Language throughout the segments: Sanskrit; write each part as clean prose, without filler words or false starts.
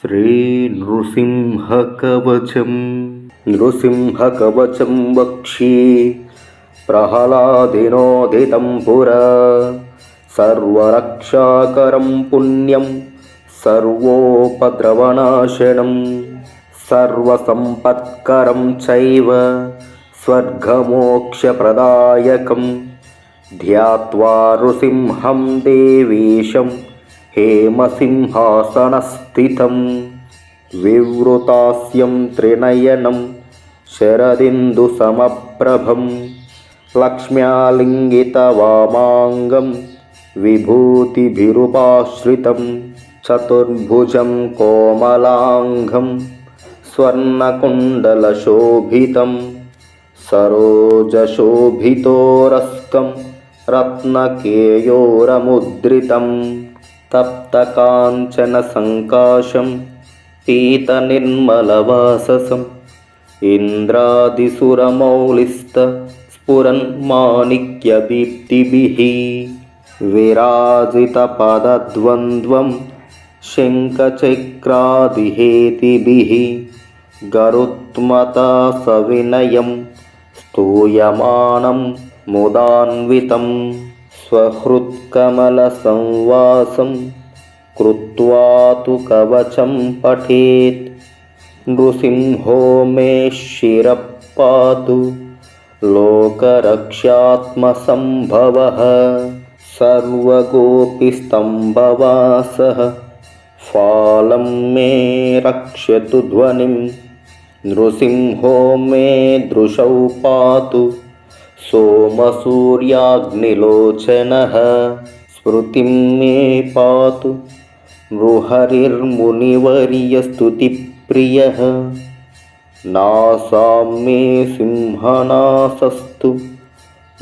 श्रीनृसिंहकवचम्। नृसिंहकवचं वक्ष्ये प्रह्लादेनोदितं पुरा। सर्वरक्षाकरं पुण्यं सर्वोपद्रवनाशनं सर्वसम्पत्करं चैव स्वर्गमोक्षप्रदायकं। ध्यात्वा नृसिंहं देवेशं हेमसिंहासनस्थितं। विवृतास्यं त्रिनयनं शरदिन्दुसमप्रभं। लक्ष्म्यालिङ्गितवामाङ्गं विभूतिभिरुपाश्रितं। चतुर्भुजं कोमलाङ्गं स्वर्णकुण्डलशोभितं। सरोजशोभितोरस्कं रत्नकेयूरमुद्रितं। तप्तकाञ्चनसङ्काशं पीतनिर्मलवाससम्। इन्द्रादिसुरमौलिस्तस्फुरन्माणिक्यदीप्तिभिः। विराजितपदद्वन्द्वं शङ्खचक्रादिहेतिभिः। गरुत्मता सविनयं स्तूयमानं मुदान्वितं। स्वहृत्कमलसंवासं कृत्वा तु कवचं पठेत्। नृसिंहो मे शिरः पातु लोकरक्षात्मसम्भवः। सर्वगोपीस्तम्भवासः फालं मे रक्षतु ध्वनिं। नृसिंहो मे दृशौ पातु सोमसूर्याग्निलोचनः। स्मृतिं मे पातु नृहरिर्मुनिवर्यस्तुतिप्रियः। नासां मे सिंहनासस्तु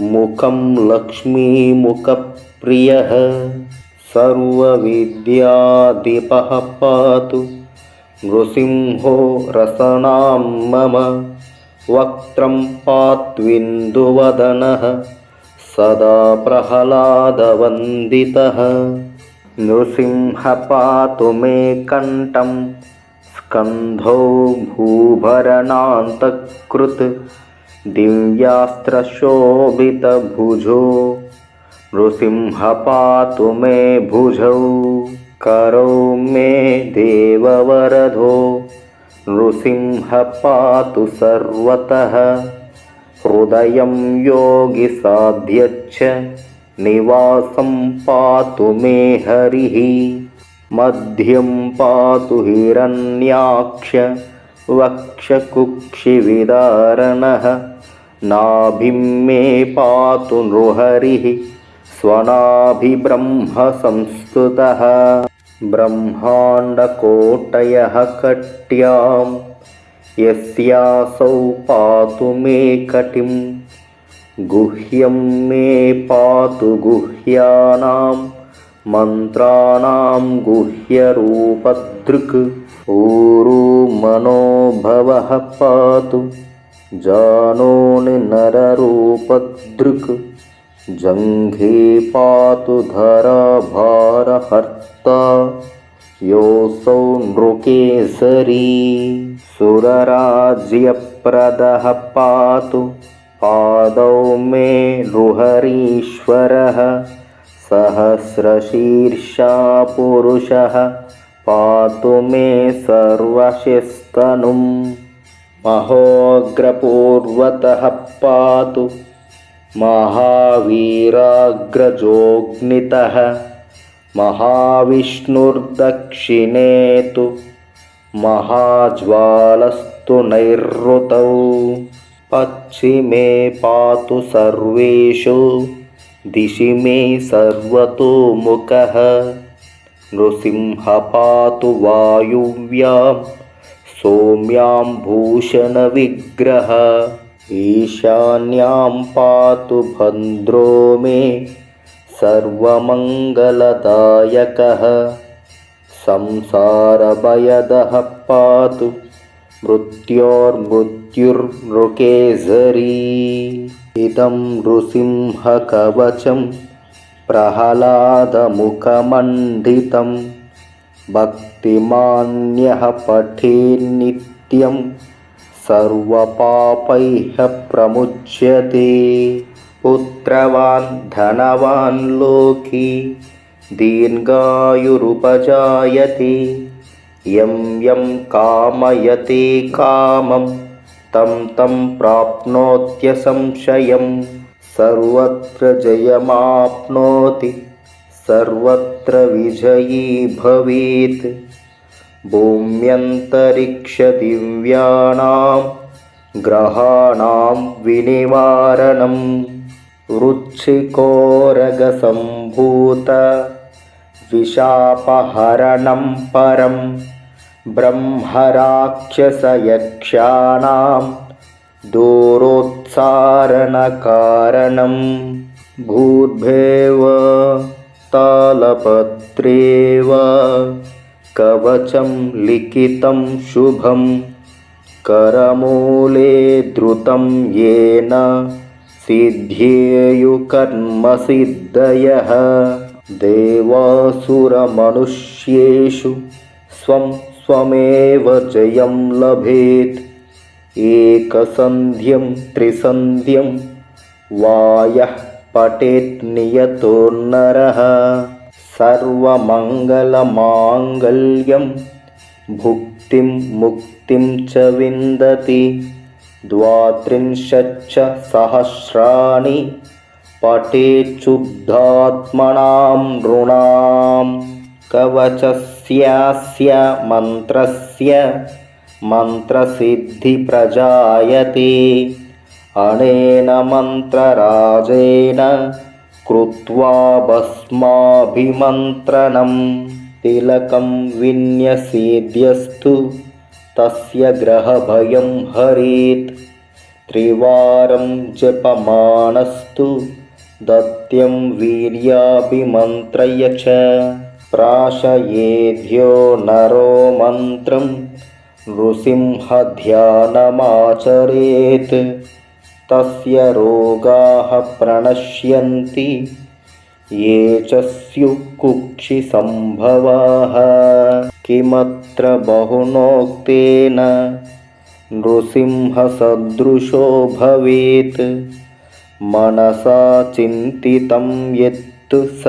मुखं लक्ष्मीमुखप्रियः। सर्वविद्याधिपः पातु नृसिंहो रसनां मम। वक्त्रं पात्विन्दुवदनः सदा प्रह्लादवन्दितः। नृसिंह पातु मे कण्ठं स्कन्धौ भूभरणान्तकृत्। दिव्यास्त्रशोभितभुजो नृसिंह पातु मे भुजौ। करौ मे देववरदो नृसिंह पातु सर्वतः। हृदयं योगिसाध्यच्च निवासं पातु मे हरिः। मध्यं पातु हिरण्याक्ष वक्षकुक्षिविदारणः। नाभिं मे पातु नृहरिः स्वनाभिब्रह्मसंस्तुतः। ब्रह्माण्डकोटयः कट्यां यस्यासौ पातु मे कटिं। गुह्यं मे पातु गुह्यानां मन्त्राणां गुह्यरूपदृक्। ऊरू मनोभवः पातु जानोनिनररूपदृक्। जङ्घे पातु धराभारहर्ता योऽसौ नृकेसरी। सुरराज्यप्रदः पातु पादौ मे नृहरीश्वरः। सहस्रशीर्षा पुरुषः पातु मे सर्वशिस्तनुं। महोग्रपूर्वतः पातु महावीराग्रजोऽग्नितः। महाविष्णुर्दक्षिणे तु महाज्वालस्तु नैऋतौ। पश्चिमे पातु सर्वेषु दिशि मे सर्वतोमुखः। नृसिंह पातु वायुव्यां सौम्यां भूषणविग्रहः। ईशान्यां पातु भद्रो मे सर्वमङ्गलदायकः। संसारभयदः पातु मृत्योर्मृत्युर्नृकेसरी। इदं नृसिंहकवचं प्रह्लादमुखमण्डितं भक्तिमान्यः पठेन्नित्यं सर्वपापैः प्रमुच्यते। पुत्रवान् धनवान् लोके दीर्घायुरुपजायते। यं यं कामयते कामं तं तं प्राप्नोत्यसंशयम्। सर्वत्र जयमाप्नोति सर्वत्र विजयी भवेत्। भूम्यन्तरिक्षदिव्यानां ग्रहाणां विनिवारणं। वृश्चिकोरगसम्भूत विशापहरणं परं। ब्रह्मराक्षसयक्षाणां दूरोत्सारणकारणं। भूर्भुवः तालपत्रेव कवचं लिखितं शुभं। करमूले धृतं येन सिद्ध्येयुः कर्मसिद्धयः। देवासुरमनुष्येषु स्वं स्वमेव जयं लभेत्। एकसन्ध्यं त्रिसन्ध्यं वा यः पठेत् नियतो नरः। सर्वमङ्गलमाङ्गल्यं भुक्तिं मुक्तिं च विन्दति। 32 सहस्राणि पठेत् शुद्धात्मनां नृणाम्। कवचस्यास्य मन्त्रस्य मन्त्रसिद्धिप्रजायते। अनेन मन्त्रराजेन कृत्वा भस्माभिमन्त्रणं। तिलकं विन्यसेद्यस्तु तस्य ग्रहभयं हरेत्। त्रिवारं जपमानस्तु दैत्यं वीर्याभिमन्त्रय च। प्राशयेद्यो नरो मन्त्रं नृसिंहध्यानमाचरेत्। तस्य रोगाः प्रणश्यन्ति ये च स्युः कुक्षिसम्भवाः। किमत्र बहुनोक्तेन नृसिंहसदृशो भवेत्। मनसा चिन्तितं यत्तु स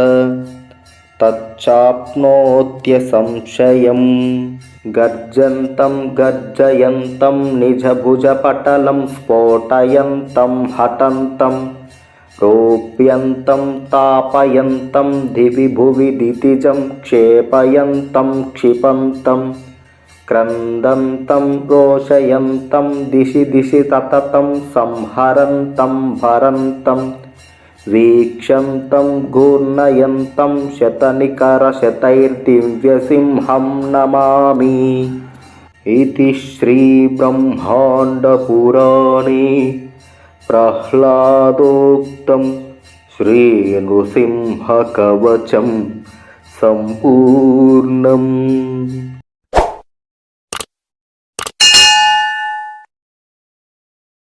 तच्चाप्नोत्यसंशयम्। गर्जन्तं गर्जयन्तं निजभुजपटलं स्फोटयन्तं हठन्तं रोप्यन्तं तापयन्तं दिवि भुवि दितिजं क्षेपयन्तं क्षिपन्तं क्रन्दन्तं रोषयन्तं दिशि दिशि तततं संहरन्तं भरन्तं वीक्षन्तं घूर्णयन्तं शतनिकरशतैर्दिव्यसिंहं नमामि। इति श्रीब्रह्माण्डपुराणे प्रह्लादोक्तं श्रीनृसिंहकवचं सम्पूर्णम्।